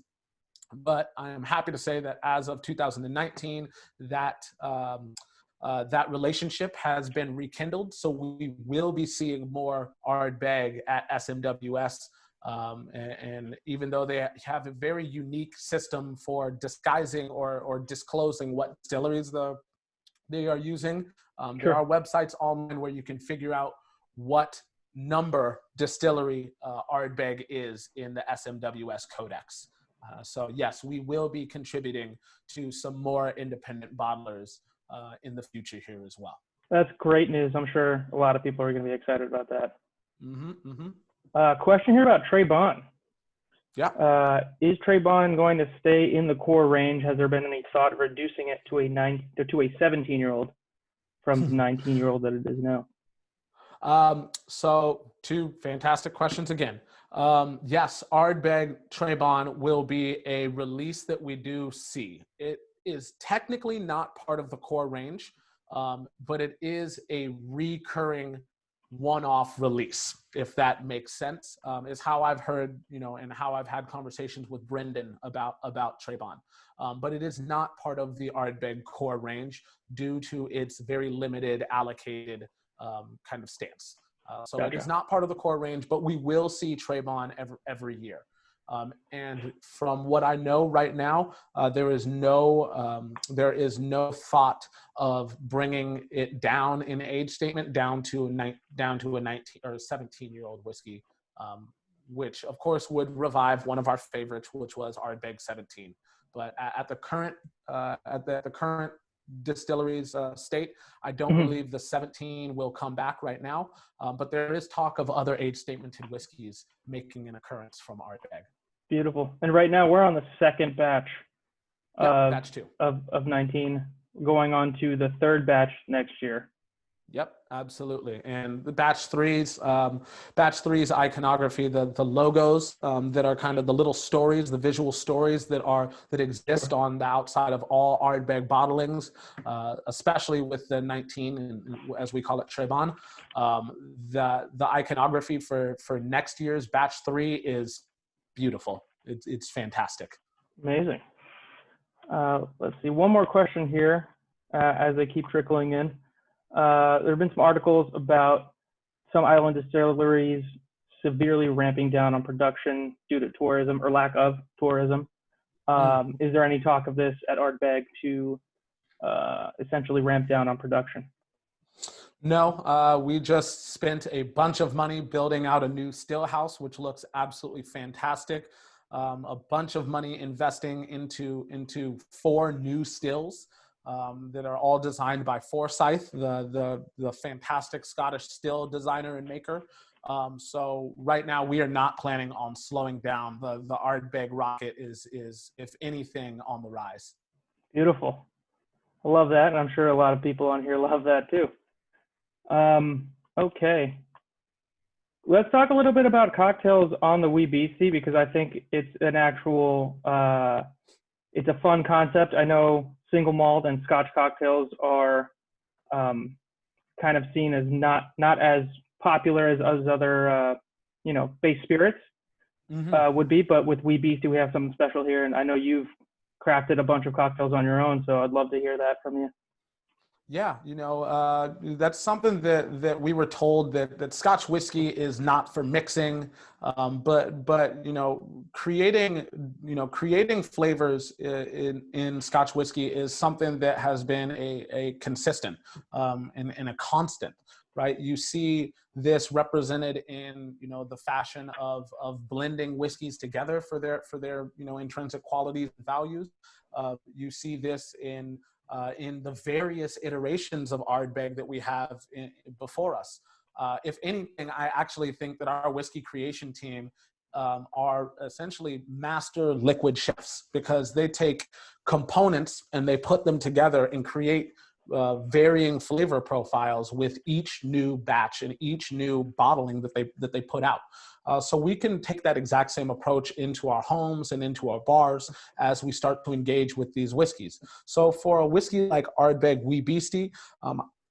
But I am happy to say that as of 2019, that that relationship has been rekindled. So we will be seeing more Ardbeg at SMWS. And even though they have a very unique system for disguising or disclosing what distilleries they are using, there are Sure. websites online where you can figure out what number distillery Ardbeg is in the SMWS Codex. So yes, we will be contributing to some more independent bottlers in the future here as well. That's great news. I'm sure a lot of people are going to be excited about that. Mm-hmm, mm-hmm. Question here about Trey Bon. Yeah. Is Trey Bon going to stay in the core range? Has there been any thought of reducing it to a 17-year-old from the 19-year-old that it is now? So two fantastic questions again. Yes, Ardbeg Trey Bon will be a release that we do see. It is technically not part of the core range, but it is a recurring one-off release, if that makes sense, is how I've heard, and how I've had conversations with Brendan about Trey Bon. But it is not part of the Ardbeg core range due to its very limited allocated kind of stance. So Gotcha. it is not part of the core range, but we will see Trey Bon every year. And from what I know right now, there is no thought of bringing it down in age statement down to a 19 or 17-year-old whiskey, which of course would revive one of our favorites, which was Ardbeg 17. But at the current distilleries state, I don't believe the 17 will come back right now, but there is talk of other age statemented whiskeys making an occurrence from Ardbeg. Beautiful. And right now we're on the second batch Batch 2 of 19, going on to the third batch next year. Yep, absolutely. And the batch three's iconography, the logos that are kind of the little stories, the visual stories that exist on the outside of all Ardbeg bottlings, especially with the 19, and as we call it, Trey Bon. The iconography for next year's batch 3 is beautiful. It's fantastic. Amazing. Let's see, one more question here as they keep trickling in. There have been some articles about some island distilleries severely ramping down on production due to tourism or lack of tourism. Is there any talk of this at Ardbeg to essentially ramp down on production? No, we just spent a bunch of money building out a new still house, which looks absolutely fantastic. A bunch of money investing into 4 new stills that are all designed by Forsyth, the fantastic Scottish still designer and maker. So right now we are not planning on slowing down. The Ardbeg rocket is if anything on the rise. Beautiful. I love that. And I'm sure a lot of people on here love that too. Okay. Let's talk a little bit about cocktails on the Wee Beastie because I think it's an actual, it's a fun concept. I know single malt and Scotch cocktails are um, kind of seen as not as popular as other, base spirits Hmm. would be, but with Wee Beastie we have something special here, and I know you've crafted a bunch of cocktails on your own, so I'd love to hear that from you. Yeah, that's something that we were told that Scotch whiskey is not for mixing, but creating flavors in Scotch whiskey is something that has been a consistent and a constant, right? You see this represented in the fashion of blending whiskeys together for their intrinsic qualities and values. You see this in the various iterations of Ardbeg that we have before us. If anything, I actually think that our whiskey creation team are essentially master liquid chefs because they take components and they put them together and create varying flavor profiles with each new batch and each new bottling that they put out. So we can take that exact same approach into our homes and into our bars as we start to engage with these whiskeys. So for a whiskey like Ardbeg Wee Beastie,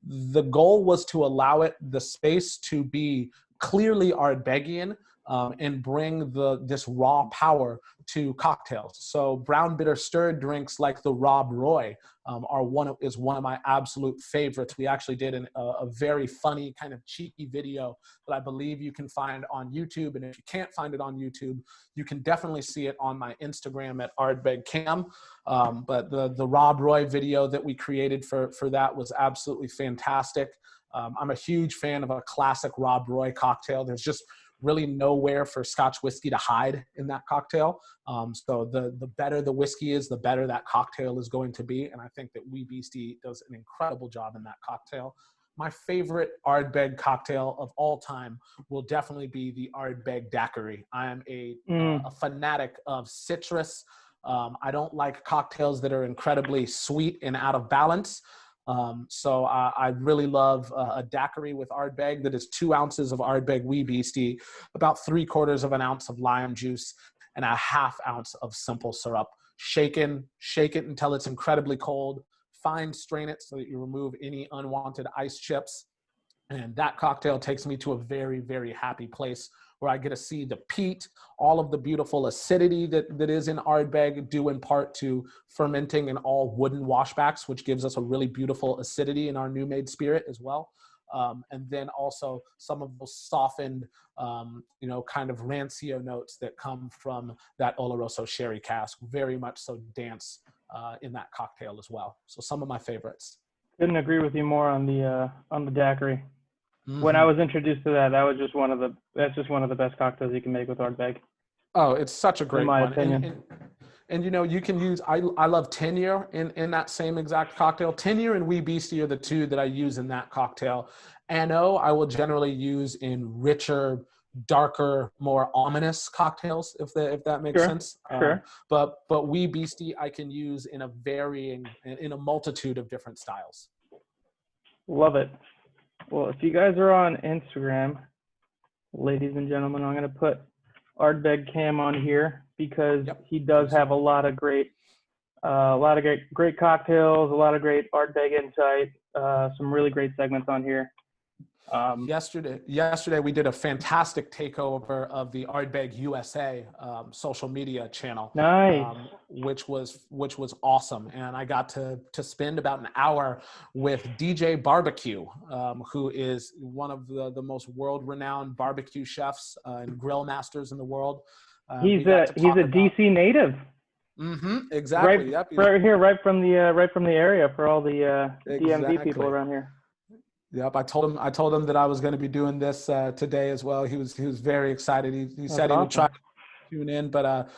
the goal was to allow it the space to be clearly Ardbegian and bring this raw power to cocktails. So brown bitter stirred drinks like the Rob Roy is one of my absolute favorites. We actually did a very funny kind of cheeky video that I believe you can find on YouTube. And if you can't find it on YouTube, you can definitely see it on my Instagram at ardbegcam. But the Rob Roy video that we created for that was absolutely fantastic. I'm a huge fan of a classic Rob Roy cocktail. There's just really nowhere for Scotch whiskey to hide in that cocktail. So the better the whiskey is, the better that cocktail is going to be. And I think that Wee Beastie does an incredible job in that cocktail. My favorite Ardbeg cocktail of all time will definitely be the Ardbeg Daiquiri. I am a fanatic of citrus. I don't like cocktails that are incredibly sweet and out of balance. So I really love a daiquiri with Ardbeg that is 2 ounces of Ardbeg Wee Beastie, about 3/4 of an ounce of lime juice, and a 1/2 ounce of simple syrup. Shake it until it's incredibly cold. Fine strain it so that you remove any unwanted ice chips. And that cocktail takes me to a very, very happy place where I get to see the peat, all of the beautiful acidity that is in Ardbeg due in part to fermenting in all wooden washbacks, which gives us a really beautiful acidity in our new made spirit as well. And then also some of those softened, kind of rancio notes that come from that Oloroso sherry cask, very much so dance in that cocktail as well. So some of my favorites. Couldn't agree with you more on the daiquiri. When I Mm-hmm. was introduced to that, that's just one of the best cocktails you can make with Ardbeg, Oh, it's such a in great my one. opinion. And you can use, I love Tenure in that same exact cocktail. Tenure and Wee Beastie are the two that I use in that cocktail. Ano, I will generally use in richer, darker, more ominous cocktails, if that makes Sure, sense. sure. But Wee Beastie I can use in a multitude of different styles. Love it. Well, if you guys are on Instagram, ladies and gentlemen, I'm going to put Ardbeg Cam on here because Yep. he does have a lot of great cocktails, a lot of great Ardbeg insight, some really great segments on here. Yesterday we did a fantastic takeover of the Ardbeg USA social media channel, Nice. which was awesome, and I got to spend about an hour with DJ Barbecue, who is one of the most world-renowned barbecue chefs and grill masters in the world. He's a DC native. Mm-hmm, Right, exactly. Yep. right here, right from the area for all the DMV people Exactly. around here. Yep, I told him that I was going to be doing this today as well. He was very excited. He said he would try Awesome. to tune in, but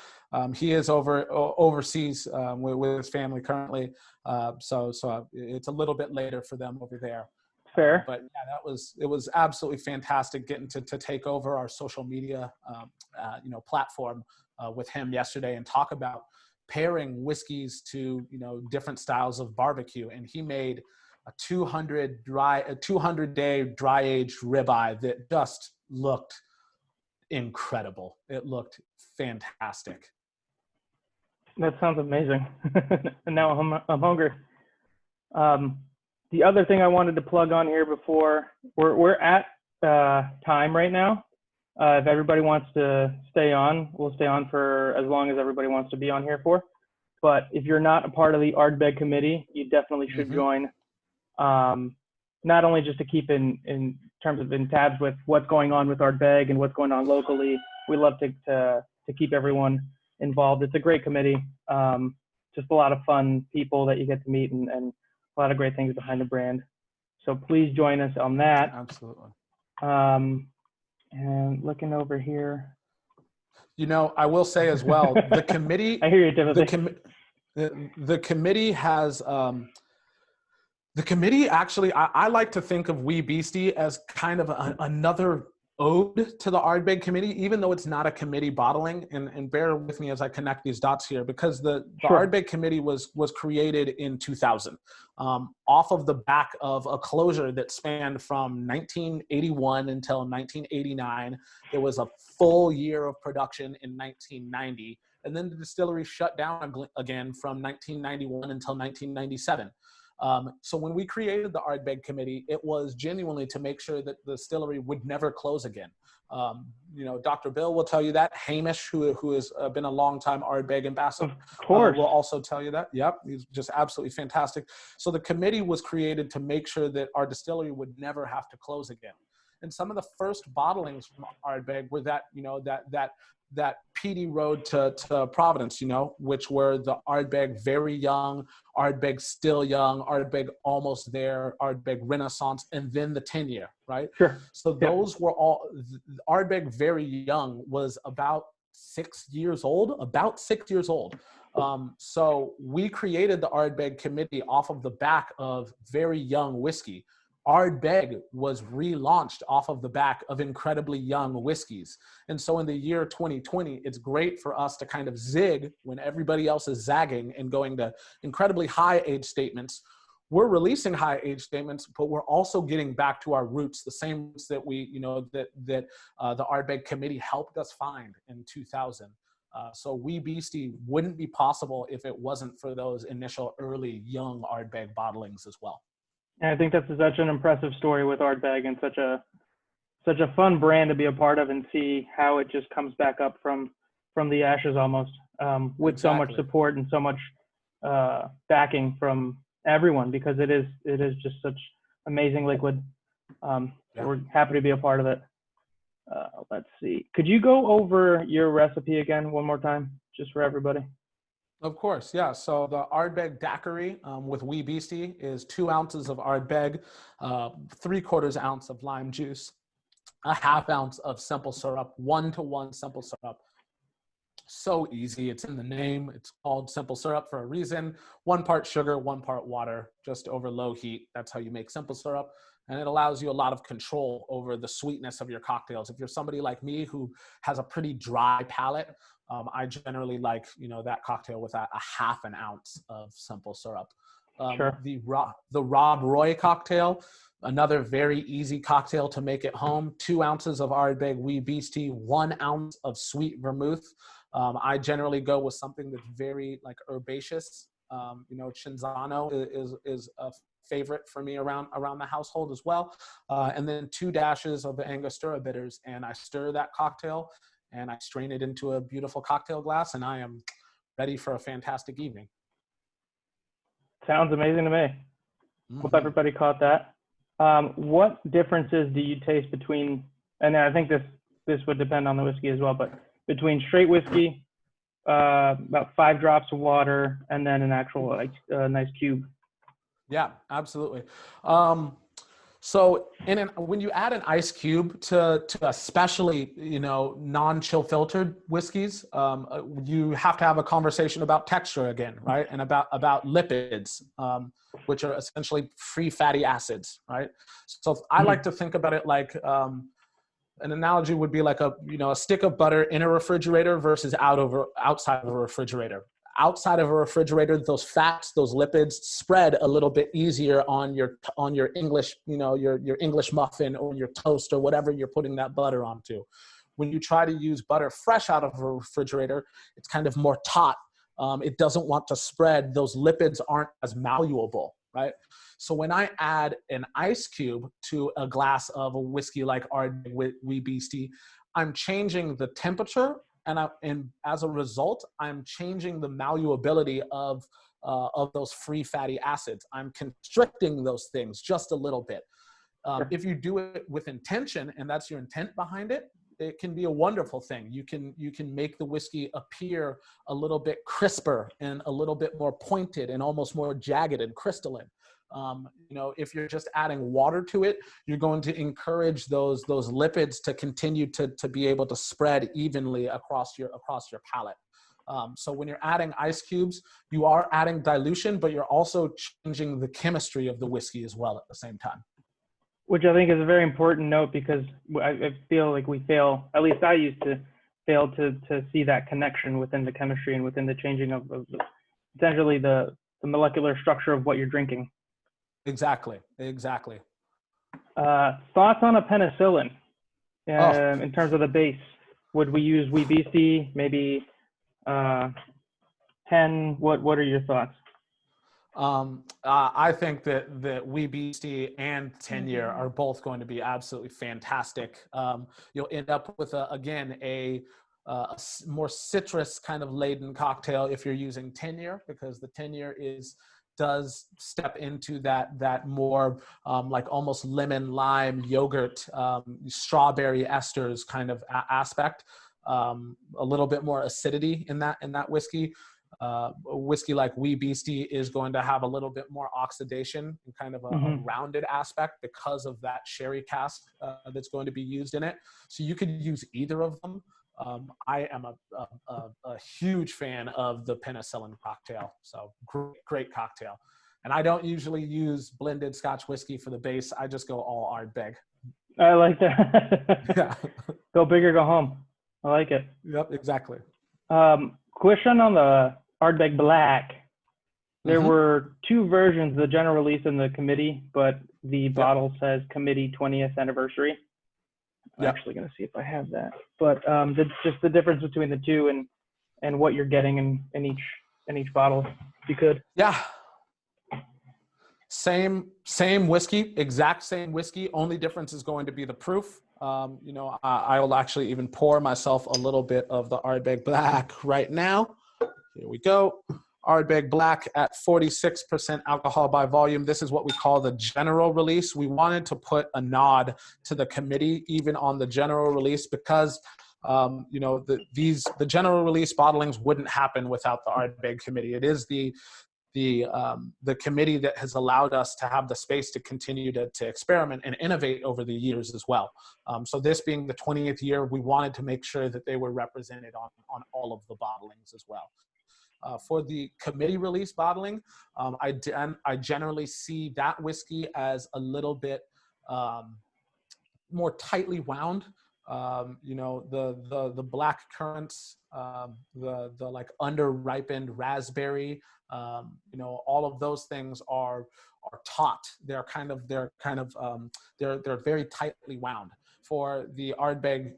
he is overseas with his family currently. So it's a little bit later for them over there. Fair. But yeah, it was absolutely fantastic getting to take over our social media platform with him yesterday and talk about pairing whiskeys to different styles of barbecue. And he made a 200-day dry aged ribeye that just looked incredible. It looked fantastic. That sounds amazing. And now I'm hungry. The other thing I wanted to plug on here before we're at time right now. If everybody wants to stay on, we'll stay on for as long as everybody wants to be on here for. But if you're not a part of the Ardbeg committee, you definitely should join. Not only just to keep in terms of in tabs with what's going on with Ardbeg and what's going on locally. We love to keep everyone involved. It's a great committee. Just a lot of fun people that you get to meet and a lot of great things behind the brand. So please join us on that. Absolutely. And looking over here. You know, I will say as well, the committee. I hear you, Timothy. The committee has. The committee actually, I like to think of Wee Beastie as kind of another ode to the Ardbeg committee, even though it's not a committee bottling. And bear with me as I connect these dots here, because the Ardbeg committee was created in 2000, off of the back of a closure that spanned from 1981 until 1989. There was a full year of production in 1990, and then the distillery shut down again from 1991 until 1997. So when we created the Ardbeg committee, it was genuinely to make sure that the distillery would never close again. You know, Dr. Bill will tell you that. Hamish, who has been a longtime Ardbeg ambassador, of course, will also tell you that. Yep, he's just absolutely fantastic. So the committee was created to make sure that our distillery would never have to close again. And some of the first bottlings from Ardbeg were that, you know, that PD road to Providence, you know, which were the Ardbeg very young, Ardbeg still young, Ardbeg almost there, Ardbeg Renaissance, and then the 10-year, right? Sure. So those were all, Ardbeg very young was about 6 years old, So we created the Ardbeg committee off of the back of very young whiskey. Ardbeg was relaunched off of the back of incredibly young whiskeys. And so in the year 2020, it's great for us to kind of zig when everybody else is zagging and going to incredibly high age statements. We're releasing high age statements, but we're also getting back to our roots, the same roots that we, you know, that the Ardbeg committee helped us find in 2000. So Wee Beastie wouldn't be possible if it wasn't for those initial early young Ardbeg bottlings as well. And I think that's such an impressive story with Ardbeg and such a fun brand to be a part of and see how it just comes back up from the ashes almost, with so much support and so much backing from everyone, because it is just such amazing liquid. We're happy to be a part of it. Let's see. Could you go over your recipe again one more time, just for everybody? Of course, yeah. So the Ardbeg daiquiri with Wee Beastie is 2 ounces of Ardbeg, 3/4 ounce of lime juice, a 1/2 ounce of simple syrup, 1-to-1 simple syrup. So easy. It's in the name. It's called simple syrup for a reason. 1 part sugar, 1 part water, just over low heat. That's how you make simple syrup. And it allows you a lot of control over the sweetness of your cocktails. If you're somebody like me who has a pretty dry palate, I generally like, you know, that cocktail with a 1/2 ounce of simple syrup. Sure. The Rob Roy cocktail, another very easy cocktail to make at home. 2 ounces of Ardbeg Wee Beastie, 1 ounce of sweet vermouth. I generally go with something that's very like herbaceous. You know, Cinzano is a favorite for me around the household as well. And then 2 dashes of the Angostura bitters, and I stir that cocktail and I strain it into a beautiful cocktail glass, and I am ready for a fantastic evening. Sounds amazing to me. Hope everybody caught that. What differences do you taste between, and I think this would depend on the whiskey as well, but between straight whiskey, about 5 drops of water, and then an actual like nice cube? Yeah, absolutely. So when you add an ice cube to especially, you know, non-chill filtered whiskeys, you have to have a conversation about texture again, right? And about lipids, which are essentially free fatty acids, right? So I like to think about it like an analogy would be like a stick of butter in a refrigerator versus outside of a refrigerator. outside of a refrigerator, those fats, those lipids spread a little bit easier on your English, your English muffin or your toast or whatever you're putting that butter onto. When you try to use butter fresh out of a refrigerator, it's kind of more taut. It doesn't want to spread. Those lipids aren't as malleable, right? So when I add an ice cube to a glass of a whiskey like Ardbeg Wee Beastie, I'm changing the temperature, and as a result, I'm changing the malleability of those free fatty acids. I'm constricting those things just a little bit. If you do it with intention, and that's your intent behind it, it can be a wonderful thing. You can make the whiskey appear a little bit crisper and a little bit more pointed and almost more jagged and crystalline. If you're just adding water to it, you're going to encourage those lipids to continue to be able to spread evenly across your palate. So when you're adding ice cubes, you are adding dilution, but you're also changing the chemistry of the whiskey as well at the same time. Which I think is a very important note, because I feel like we fail, at least I used to fail to see that connection within the chemistry and within the changing of potentially the molecular structure of what you're drinking. Exactly. Thoughts on a penicillin in terms of the base? Would we use Wee Beastie, maybe 10? What are your thoughts? I think that Wee Beastie and 10-year are both going to be absolutely fantastic. You'll end up with a more citrus kind of laden cocktail if you're using 10-year, because the 10-year does step into that more like almost lemon, lime, yogurt, strawberry esters kind of aspect. A little bit more acidity in that whiskey. A whiskey like Wee Beastie is going to have a little bit more oxidation and kind of a rounded aspect because of that sherry cask that's going to be used in it. So you could use either of them. I am a huge fan of the penicillin cocktail. So great cocktail. And I don't usually use blended Scotch whiskey for the base. I just go all Ardbeg. I like that. Yeah. Go big or go home. I like it. Yep, exactly. Question on the Ardbeg Black. There were two versions, the general release and the committee, but the bottle says committee 20th anniversary. I'm actually going to see if I have that. But just the difference between the two and what you're getting in each bottle, if you could. Yeah. Same whiskey, exact same whiskey. Only difference is going to be the proof. I will actually even pour myself a little bit of the Ardbeg Black right now. Here we go. Ardbeg Black at 46% alcohol by volume. This is what we call the general release. We wanted to put a nod to the committee even on the general release, because the general release bottlings wouldn't happen without the Ardbeg committee. It is the committee that has allowed us to have the space to continue to experiment and innovate over the years as well. So this being the 20th year, we wanted to make sure that they were represented on all of the bottlings as well. For the committee release bottling, I generally see that whiskey as a little bit more tightly wound. The black currants, the like under ripened raspberry, all of those things are taut. They're very tightly wound. For the Ardbeg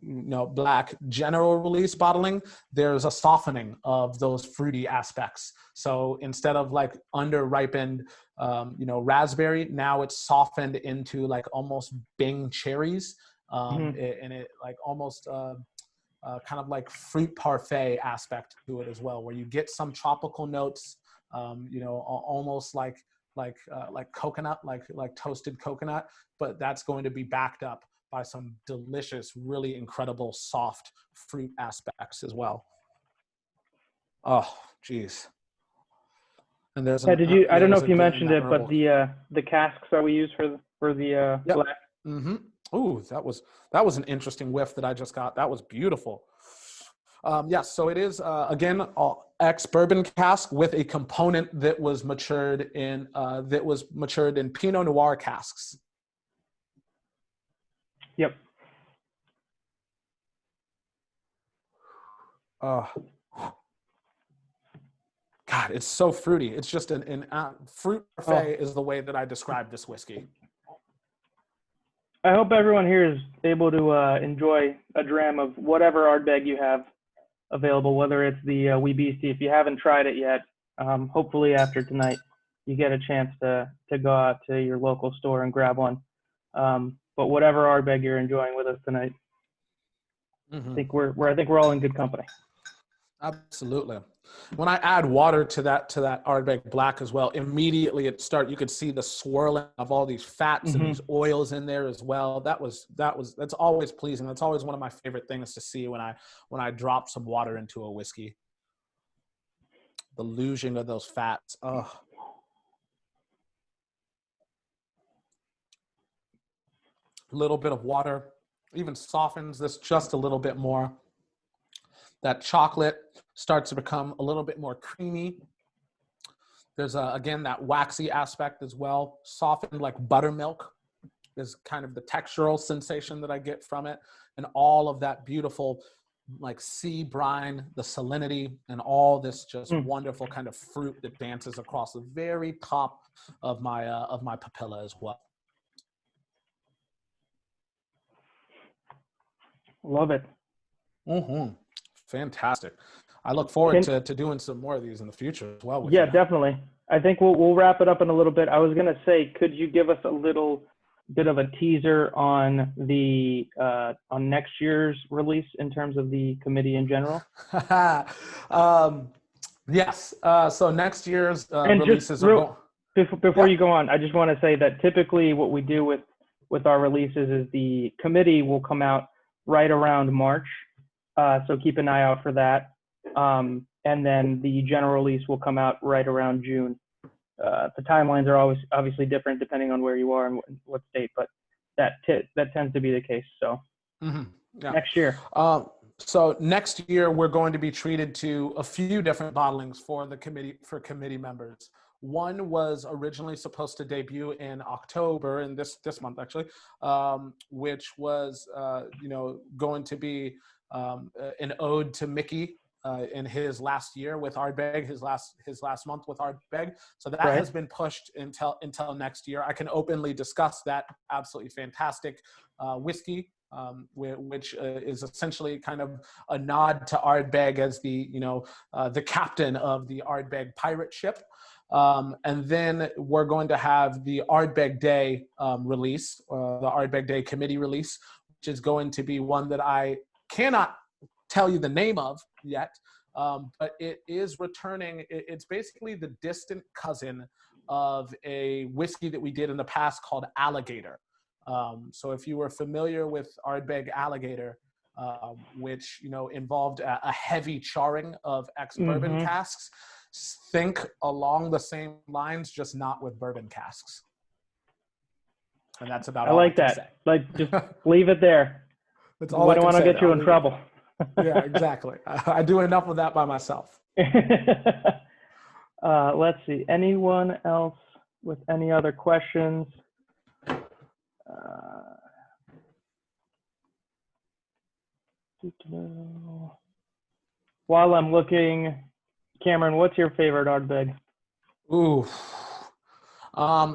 Black general release bottling, there's a softening of those fruity aspects. So instead of like under ripened raspberry, now it's softened into like almost Bing cherries, and it like almost kind of like fruit parfait aspect to it as well, where you get some tropical notes, almost like coconut, like toasted coconut, but that's going to be backed up by some delicious, really incredible soft fruit aspects as well. Oh, geez. And there's I don't know if you mentioned it, but the casks that we use for the black. Ooh, that was an interesting whiff that I just got. That was beautiful. Yes, so it is again ex-bourbon cask with a component that was matured in Pinot Noir casks. Yep. God, it's so fruity. It's just an fruit parfait is the way that I describe this whiskey. I hope everyone here is able to enjoy a dram of whatever Ardbeg you have available, whether it's the Wee Beastie. If you haven't tried it yet, hopefully after tonight you get a chance to go out to your local store and grab one. But whatever Ardbeg you're enjoying with us tonight, I think we're all in good company. Absolutely. When I add water to that Ardbeg Black as well, immediately you could see the swirling of all these fats and these oils in there as well. That's always pleasing. That's always one of my favorite things to see when I drop some water into a whiskey. The losing of those fats. Oh. A little bit of water even softens this just a little bit more. That chocolate starts to become a little bit more creamy. There's, again, that waxy aspect as well. Softened like buttermilk is kind of the textural sensation that I get from it. And all of that beautiful like sea brine, the salinity, and all this just wonderful kind of fruit that dances across the very top of my papilla as well. Love it. Fantastic. I look forward to doing some more of these in the future as well. Yeah, definitely. I think we'll wrap it up in a little bit. I was going to say, could you give us a little bit of a teaser on the on next year's release in terms of the committee in general? Yes. So next year's releases are before you go on, I just want to say that typically what we do with our releases is the committee will come out right around March. So keep an eye out for that. And then the general release will come out right around June. The timelines are always obviously different depending on where you are and what state, but that tends to be the case. So next year. So next year we're going to be treated to a few different bottlings for the committee members. One was originally supposed to debut in October, in this month actually, which was going to be an ode to Mickey in his last year with Ardbeg, his last month with Ardbeg. So that has been pushed until next year. I can openly discuss that absolutely fantastic whiskey, which is essentially kind of a nod to Ardbeg as the captain of the Ardbeg pirate ship. And then we're going to have the Ardbeg Day release, the Ardbeg Day committee release, which is going to be one that I cannot tell you the name of yet, but it is returning. It's basically the distant cousin of a whiskey that we did in the past called Alligator. So if you were familiar with Ardbeg Alligator, which involved a heavy charring of ex-bourbon casks, think along the same lines, just not with bourbon casks. And that's about all I can say. Like, just leave it there. That's all I don't want to get you in trouble. Yeah, exactly. I do enough of that by myself. Let's see. Anyone else with any other questions? While I'm looking, Cameron, what's your favorite Ardbeg? Ooh,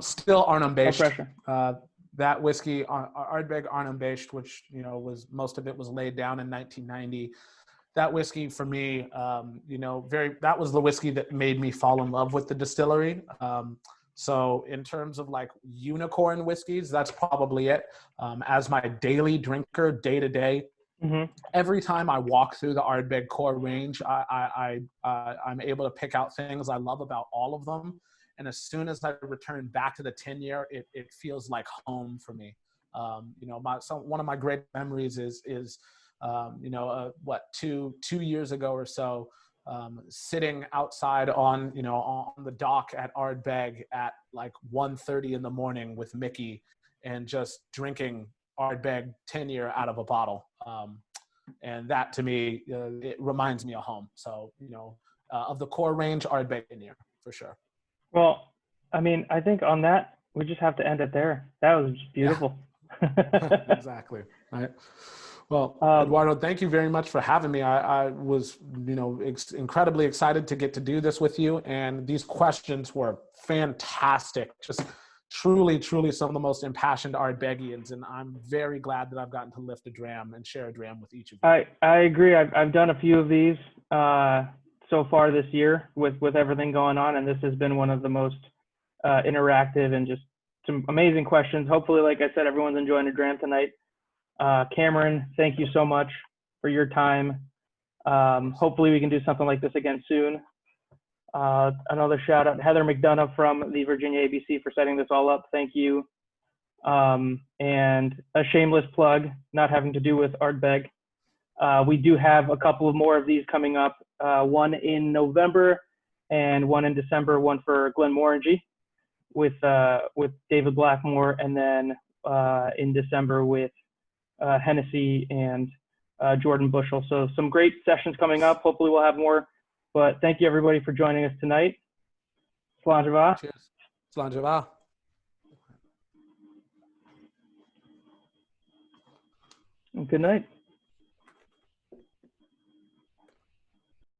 still Arnhem based. No pressure. That whiskey, Ardbeg Arnhem based, which was most of it was laid down in 1990. That whiskey for me, that was the whiskey that made me fall in love with the distillery. So in terms of like unicorn whiskeys, that's probably it. As my daily drinker, day to day, every time I walk through the Ardbeg core range, I'm able to pick out things I love about all of them. And as soon as I return back to the 10-year, it feels like home for me. One of my great memories is 2 years ago or so, sitting outside on the dock at Ardbeg at like 1:30 in the morning with Mickey and just drinking Ardbeg 10-year out of a bottle. And that to me, it reminds me of home. So, of the core range, Ardbeg 10-year for sure. Well, I mean, I think on that, we just have to end it there. That was just beautiful. Yeah. Exactly. Right. Well, Eduardo, thank you very much for having me. I was, incredibly excited to get to do this with you. And these questions were fantastic. Just truly, truly some of the most impassioned Ardbegians. And I'm very glad that I've gotten to lift a dram and share a dram with each of you. I agree. I've done a few of these so far this year with everything going on. And this has been one of the most interactive and just some amazing questions. Hopefully, like I said, everyone's enjoying the dram tonight. Cameron, thank you so much for your time. Hopefully we can do something like this again soon. Another shout out, Heather McDonough from the Virginia ABC for setting this all up. Thank you. And a shameless plug, not having to do with Ardbeg. We do have a couple of more of these coming up, one in November and one in December, one for Glenmorangie with David Blackmore, and then in December with Hennessy and Jordan Bushell. So some great sessions coming up. Hopefully we'll have more. But thank you everybody for joining us tonight. Slàinte. Cheers. Slàinte. Good night.